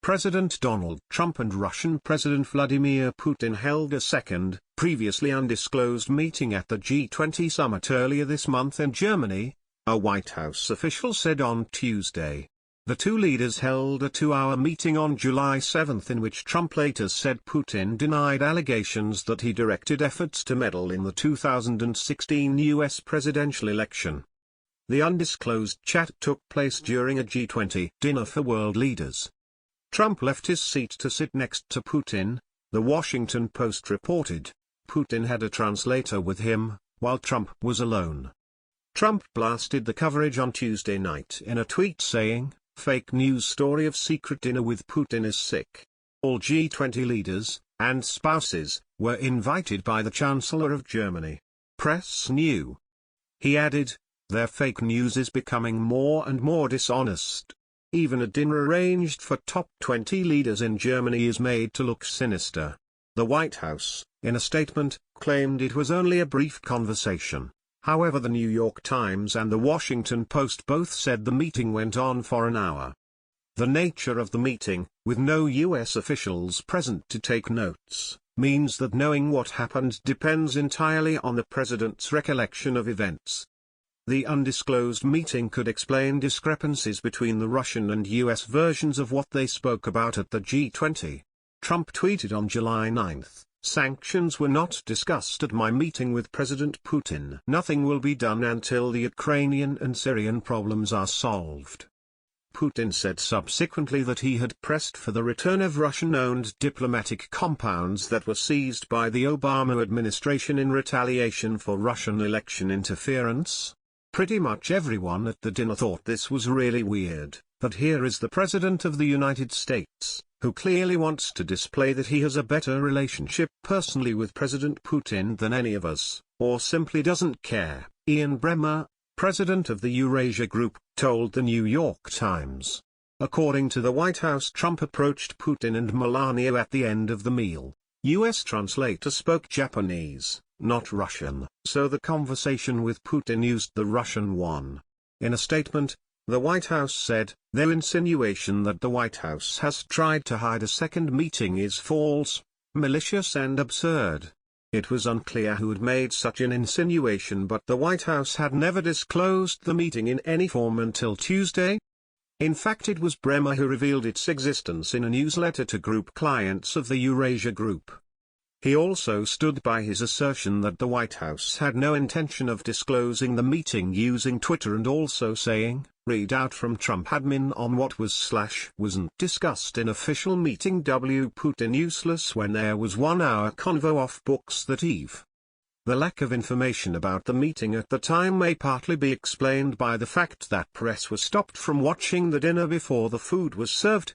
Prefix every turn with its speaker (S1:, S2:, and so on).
S1: President Donald Trump and Russian President Vladimir Putin held a second, previously undisclosed meeting at the G20 summit earlier this month in Germany, a White House official said on Tuesday. The two leaders held a 2-hour meeting on July 7 in which Trump later said Putin denied allegations that he directed efforts to meddle in the 2016 U.S. presidential election. The undisclosed chat took place during a G20 dinner for world leaders. Trump left his seat to sit next to Putin, The Washington Post reported. Putin had a translator with him, while Trump was alone. Trump blasted the coverage on Tuesday night in a tweet saying, "Fake news story of secret dinner with Putin is sick." All G20 leaders, and spouses, were invited by the Chancellor of Germany. Press knew. He added, "Their fake news is becoming more and more dishonest. Even a dinner arranged for top 20 leaders in Germany is made to look sinister." The White House, in a statement, claimed it was only a brief conversation. However, the New York Times and the Washington Post both said the meeting went on for an hour. The nature of the meeting, with no U.S. officials present to take notes, means that knowing what happened depends entirely on the president's recollection of events. The undisclosed meeting could explain discrepancies between the Russian and U.S. versions of what they spoke about at the G20. Trump tweeted on July 9, "Sanctions were not discussed at my meeting with President Putin. Nothing will be done until the Ukrainian and Syrian problems are solved." Putin said subsequently that he had pressed for the return of Russian-owned diplomatic compounds that were seized by the Obama administration in retaliation for Russian election interference. Pretty much everyone at the dinner thought this was really weird, that here is the President of the United States, who clearly wants to display that he has a better relationship personally with President Putin than any of us, or simply doesn't care. Ian Bremmer, president of the Eurasia Group, told the New York Times. According to the White House, Trump approached Putin and Melania at the end of the meal. U.S. translator spoke Japanese, not Russian, so the conversation with Putin used the Russian one. In a statement, the White House said, "Their insinuation that the White House has tried to hide a second meeting is false, malicious and absurd." It was unclear who had made such an insinuation, but the White House had never disclosed the meeting in any form until Tuesday. In fact, it was Bremmer who revealed its existence in a newsletter to group clients of the Eurasia Group. He also stood by his assertion that the White House had no intention of disclosing the meeting using Twitter, and also saying, "Read out from Trump admin on what was/wasn't discussed in official meeting. Putin useless when there was 1-hour convo off books that eve." The lack of information about the meeting at the time may partly be explained by the fact that press was stopped from watching the dinner before the food was served.